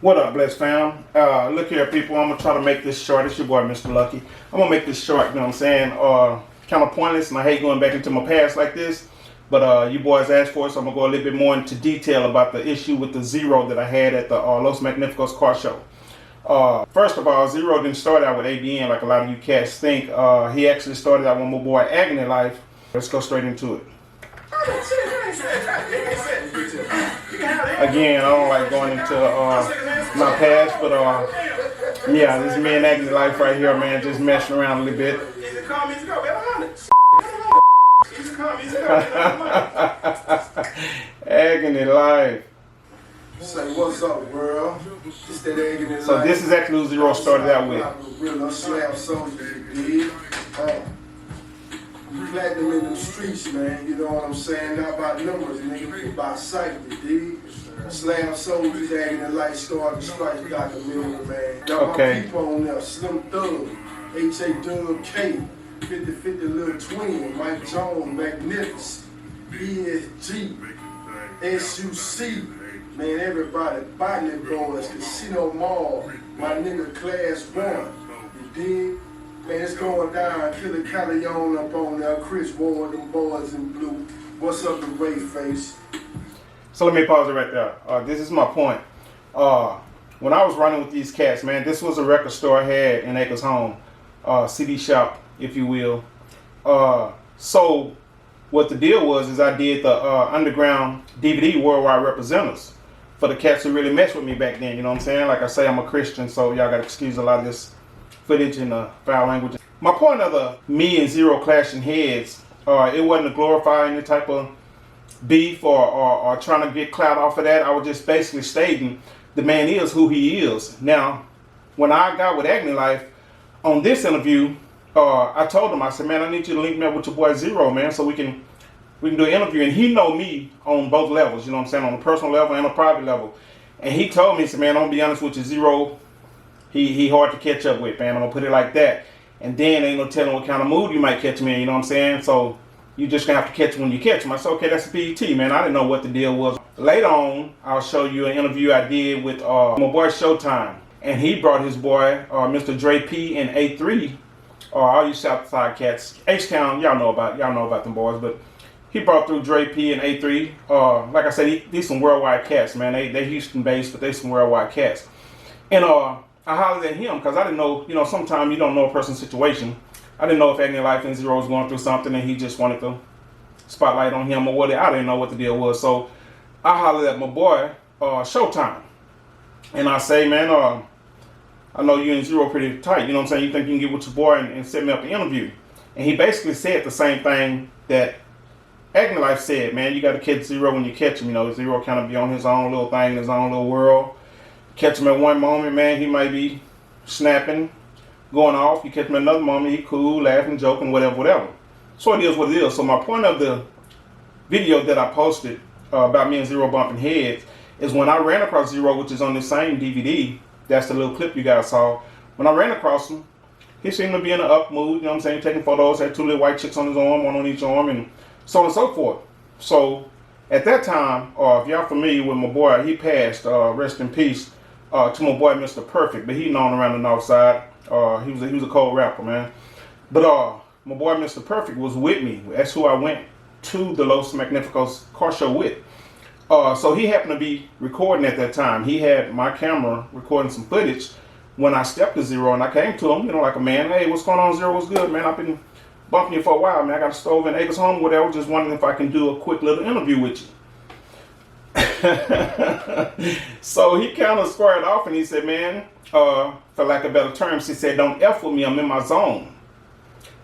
What up, Bless fam? Look here, people. I'm gonna try to make this short. It's your boy, Mr. Lucky. I'm gonna make this short. You know what I'm saying? Kind of pointless, and I hate going back into my past like this. But you boys asked for it, so I'm gonna go a little bit more into detail about the issue with the Zero that I had at the Los Magnificos car show. First of all, Zero didn't start out with ABN like a lot of you cats think. He actually started out with my boy Agony Life. Let's go straight into it. Again, I don't like going into my past, but yeah, this is me and Agony Life right here, man, just messing around a little bit. Agony Life. Say what's up, world? It's that Agony Life. So this is actually who Zero started out with. Real slab soldier, you dig? Platinum in the streets, man. You know what I'm saying? Not about numbers, nigga, about sight, you dig? Slab soldiers, Agony Life, started strike Dr. Miller, man. Got my people on there, Slim Thug, H.A. Dub K, 50-50 Lil Twin, Mike Jones, Magnificent, ESG, SUC, man, everybody, Botany Boys, Casino Mall, my nigga Class 1, you dig? Man, it's going down, Killer Calleon up on there, Chris Ward, them boys in blue. What's up, the Ray Face? So let me pause it right there. This is my point. When I was running with these cats, man, this was a record store I had in Acres Home, CD shop, if you will. So what the deal was is I did the underground DVD Worldwide Representatives for the cats who really messed with me back then. You know what I'm saying? Like I say, I'm a Christian, so y'all gotta excuse a lot of this footage and foul language. My point of the me and Zero clashing heads, it wasn't to glorify any type of beef or trying to get clout off of that. I was just basically stating the man is who he is. Now, when I got with Agony Life on this interview, I told him, I said, man, I need you to link me up with your boy Zero, man, so we can do an interview. And he know me on both levels, you know what I'm saying, on a personal level and a private level. And he told me, he said, man, I'm gonna be honest with you, Zero, he hard to catch up with, man. I'm gonna put it like that. And then ain't no telling what kind of mood you might catch me in, you know what I'm saying? So you just gonna have to catch him when you catch him. I said, okay, that's a PET, man. I didn't know what the deal was. Later on, I'll show you an interview I did with my boy Showtime. And he brought his boy, Mr. Dre P and A3, all you Southside cats. H-Town, y'all know about them boys, but he brought through Dre P and A3. Like I said, these some worldwide cats, man. They Houston based, but they some worldwide cats. And I hollered at him because I didn't know, you know, sometimes you don't know a person's situation. I didn't know if Agony Life and Zero was going through something and he just wanted to spotlight on him or what. I didn't know what the deal was. So I hollered at my boy, Showtime. And I say, man, I know you and Zero pretty tight. You know what I'm saying? You think you can get with your boy and set me up an interview? And he basically said the same thing that Agony Life said, man. You got to catch Zero when you catch him. You know, Zero kind of be on his own little thing, in his own little world. Catch him at one moment, man, he might be snapping, going off. You catch him at another moment, he cool, laughing, joking, whatever. So it is what it is. So my point of the video that I posted about me and Zero bumping heads is when I ran across Zero, which is on the same DVD. That's the little clip you guys saw. When I ran across him, he seemed to be in an up mood, you know what I'm saying, taking photos, had two little white chicks on his arm, one on each arm, and so on and so forth. So at that time, if y'all familiar with my boy, he passed, rest in peace, to my boy Mr. Perfect, but he known around the north side. He was a cold rapper, man. But my boy Mr. Perfect was with me. That's who I went to the Los Magnificos car show with. So he happened to be recording at that time. He had my camera recording some footage when I stepped to Zero, and I came to him, you know, like a man. Hey, what's going on, Zero? What's good, man? I've been bumping you for a while, man. I got a stove in Acres Home, whatever. Just wondering if I can do a quick little interview with you. So he kind of squared off and he said, man, for lack of better terms, he said, don't F with me, I'm in my zone.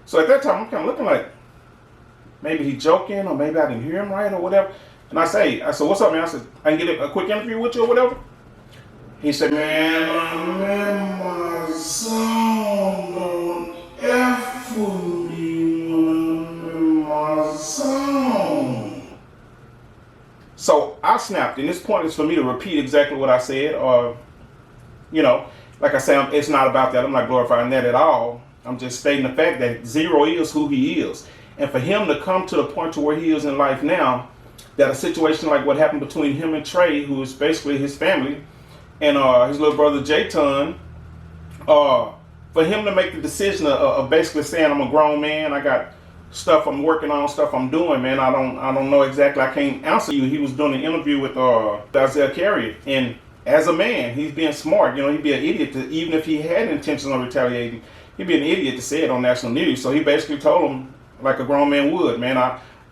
So at that time, I'm kind of looking like, maybe he joking or maybe I didn't hear him right or whatever. And I said, what's up, man? I said, I can get a quick interview with you or whatever? He said, man, I'm in my zone, don't F with me, I'm in my zone. So I snapped, and this point is for me to repeat exactly what I said, or, you know, like I said, it's not about that. I'm not glorifying that at all. I'm just stating the fact that Zero is who he is. And for him to come to the point to where he is in life now, that a situation like what happened between him and Trey, who is basically his family, and his little brother Jayton, for him to make the decision of basically saying, I'm a grown man, I got stuff I'm working on, stuff I'm doing, man. I don't know exactly. I can't answer you. He was doing an interview with Isaiah Carrier, and as a man, he's being smart. You know, he'd be an idiot to, even if he had intentions of retaliating, he'd be an idiot to say it on national news. So he basically told him like a grown man would, man.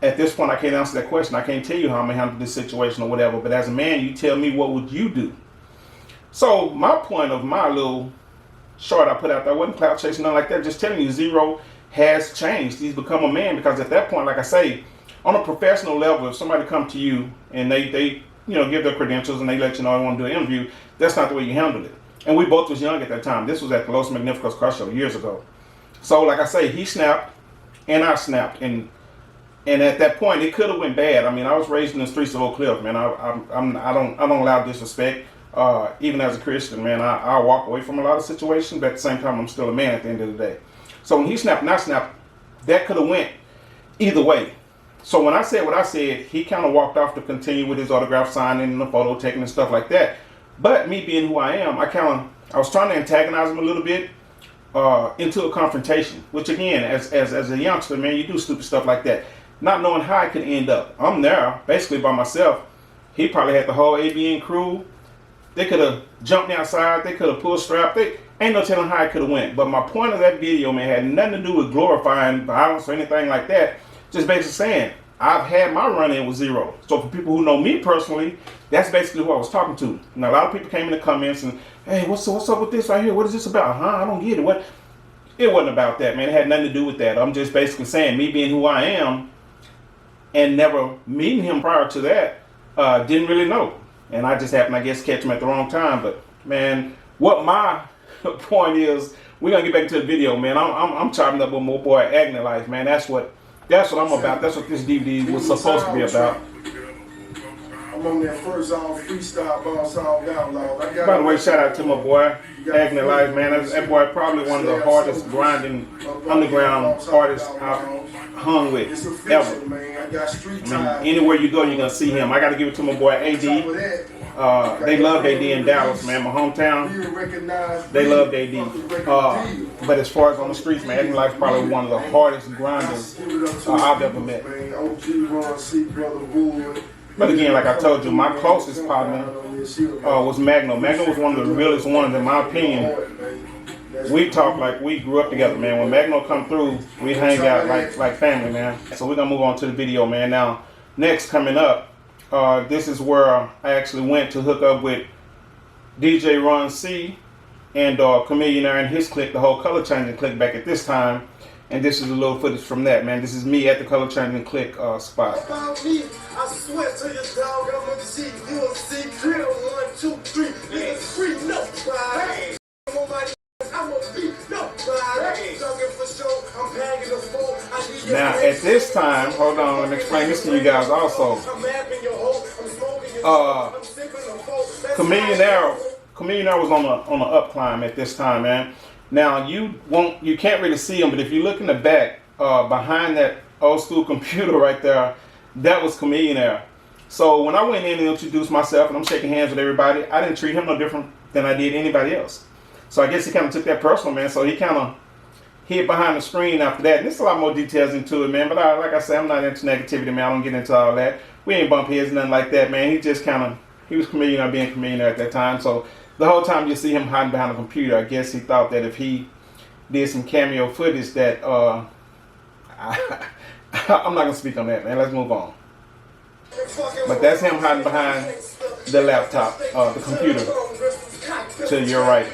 At this point, I can't answer that question. I can't tell you how I'm gonna handle this situation or whatever. But as a man, you tell me, what would you do? So my point of my little short I put out there wasn't clout chasing, nothing like that. Just telling you, Zero has changed. He's become a man, because at that point, like I say, on a professional level, if somebody come to you and they give their credentials and they let you know they want to do an interview, that's not the way you handled it. And we both was young at that time. This was at the Los Magnificos car show years ago. So like I say, he snapped and I snapped, and at that point it could have went bad. I mean, I was raised in the streets of Oak Cliff, man. I don't allow disrespect. Even as a Christian, man, I walk away from a lot of situations, but at the same time, I'm still a man at the end of the day. So when he snapped and I snapped, that could have went either way. So when I said what I said, he kind of walked off to continue with his autograph signing and the photo taking and stuff like that. But me being who I am, I was trying to antagonize him a little bit into a confrontation. Which again, as a youngster, man, you do stupid stuff like that, not knowing how it could end up. I'm there basically by myself. He probably had the whole ABN crew. They could have jumped me outside. They could have pulled strap. Ain't no telling how it could have went. But my point of that video, man, had nothing to do with glorifying violence or anything like that. Just basically saying, I've had my run-in with Zero. So for people who know me personally, that's basically who I was talking to. And a lot of people came in the comments and, hey, what's up with this right here? What is this about? I don't get it. It wasn't about that, man. It had nothing to do with that. I'm just basically saying, me being who I am and never meeting him prior to that, didn't really know. And I just happened, I guess, catch him at the wrong time. But, man, what my point is, we're going to get back to the video, man. I'm chopping up with my boy Agony Life, man. That's what I'm about. That's what this DVD was supposed to be about. I'm on that first all freestyle boss all outlaw. By the way, shout out to my boy Agony Life, man. That boy probably one of the hardest grinding underground artists I've hung with ever. I mean, anywhere you go, you're gonna see him. I got to give it to my boy AD. They loved AD in Dallas, man. My hometown. They loved AD. But as far as on the streets, man, Agony Life probably one of the hardest grinders I've ever met. But again, like I told you, my closest partner was Magno. Magno was one of the realest ones, in my opinion. We talk like we grew up together, man. When Magno come through, we hang out like family, man. So we're gonna move on to the video, man. Now, next coming up, this is where I actually went to hook up with DJ Ron C and Chameleonaire and his clique, the whole Color Changing clique back at this time. And this is a little footage from that, man. This is me at the Color Changing clique spot. About me, I swear to your dog, I'm a G. You a C, drill 1, 2, 3. Niggas free, no pride. Now, at this time, hold on, let me explain this to you guys also. Chameleonaire was on the up climb at this time, man. Now you can't really see him, but if you look in the back, behind that old school computer right there, that was Chameleonaire. So when I went in and introduced myself and I'm shaking hands with everybody, I didn't treat him no different than I did anybody else. So I guess he kind of took that personal, man. So he kind of hid behind the screen after that. And there's a lot more details into it, man. But like I said, I'm not into negativity, man. I don't get into all that. We ain't bump heads, nothing like that, man. He was Chameleonaire being Chameleonaire at that time. So the whole time you see him hiding behind a computer, I guess he thought that if he did some cameo footage that, I'm not going to speak on that, man. Let's move on. But that's him hiding behind the laptop, the computer, to your right.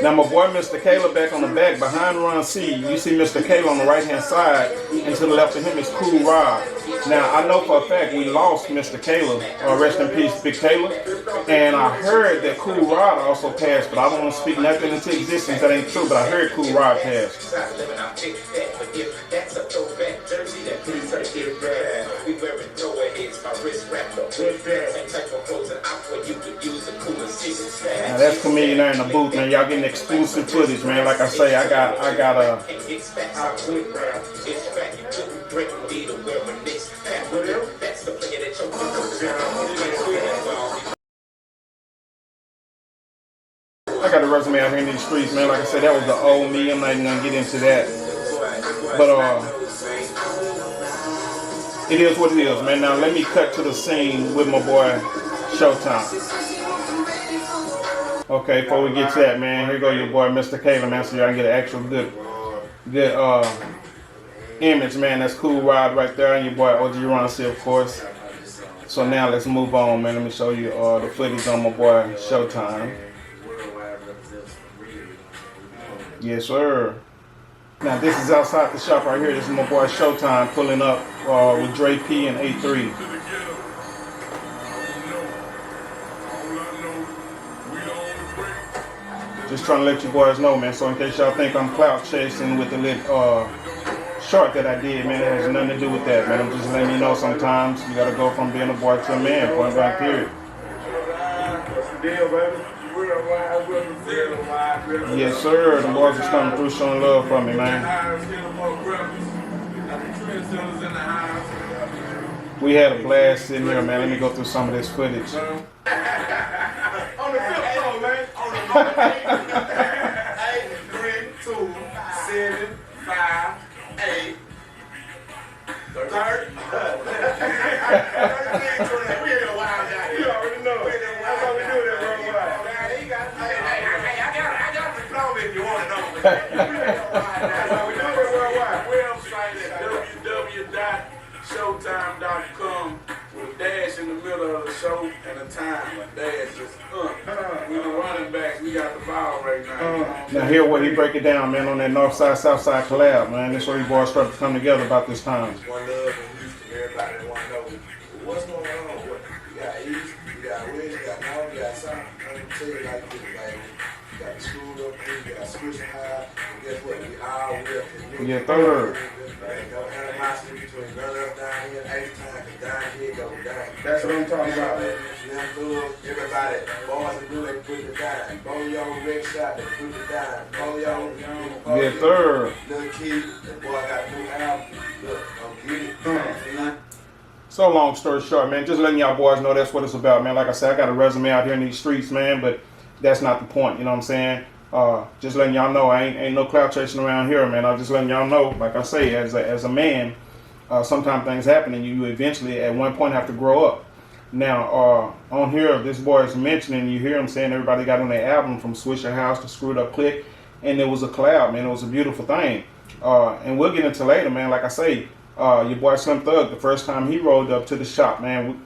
Now my boy Mr. Kayla back on the back behind Ron C. You see Mr. Kayla on the right hand side, and to the left of him is Cool Rob. Now I know for a fact we lost Mr. Kayla, rest in peace Big Kayla, and I heard that Cool Rod also passed, but I don't want to speak nothing into existence that ain't true, but I heard Cool Rod passed. Now that's Chameleon there in the booth, man. Y'all getting exclusive footage, man. Like I say, I got the resume out here in these streets, man. Like I said, that was the old me. I'm not even gonna get into that. But it is what it is, man. Now let me cut to the scene with my boy Showtime. Okay, before we get to that, man, here go your boy Mr. Caleb, man, so y'all can get an actual good image, man. That's Cool Rod right there, and your boy OG Roncy, of course. So now let's move on, man. Let me show you the footage on my boy Showtime. Yes, sir. Now this is outside the shop right here. This is my boy Showtime pulling up with Dre P and A3. Just trying to let you boys know, man. So in case y'all think I'm clout chasing with the little short that I did, man, it has nothing to do with that, man. I'm just letting you know sometimes you gotta go from being a boy to a man, point blank period. What's the deal, baby? Yes, sir. The boys is coming through showing love for me, man. We had a blast sitting here, man. Let me go through some of this footage. On the flip phone, man. On the 8, 3, 2, 7, 5, 8. 30. We ain't no wild guy. You already know. That's how we do that, bro. I got the diploma if you want to know. That's how we do it worldwide. Website at www.showtime.com with a dash in the middle of the show and a time. A dash is we the running backs. We got the ball right now. Now hear what he break it down, man, on that north side, south side collab, man. That's where you boys start to come together about this time. One love and Houston. Everybody want to know what's going on. You got East, you got West, you got North, you got South. I'm going to tell you like this, man. You got the school up here, you got Switching High. And guess what? We all will. Yeah, third. No animosity between none of us down here and H-Time, because down here go down. That's what I'm talking about. Everybody, boys and blue, they put it down. Bolio, red shot, they put it down. Bolio, Yeah, third. Little kid, the boy got a new album. Look, I'm getting it. So long story short, man, just letting y'all boys know that's what it's about, man. Like I said, I got a resume out here in these streets, man, but that's not the point, you know what I'm saying? Just letting y'all know I ain't no clout chasing around here, man. I'm just letting y'all know, like I say, as a man, sometimes things happen and you eventually at one point have to grow up. Now, on here, this boy is mentioning, you hear him saying everybody got on their album from Swisher House to Screwed Up Click, and it was a collab, man. It was a beautiful thing. And we'll get into later, man. Like I say, your boy Slim Thug, the first time he rolled up to the shop, man,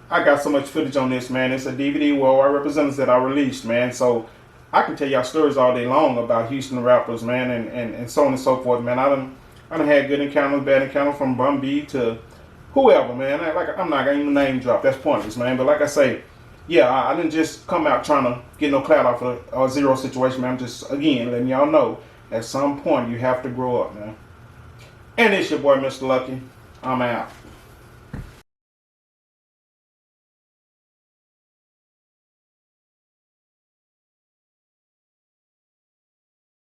I got so much footage on this, man. It's a DVD worldwide representatives that I released, man. So I can tell y'all stories all day long about Houston rappers, man, and so on and so forth, man. I done had good encounters, bad encounters, from Bum B to whoever, man. I'm not gonna even name drop. That's pointless, man. But like I say, yeah, I didn't just come out trying to get no clout off of a zero situation, man. I'm just, again, letting y'all know at some point you have to grow up, man. And it's your boy, Mr. Lucky. I'm out.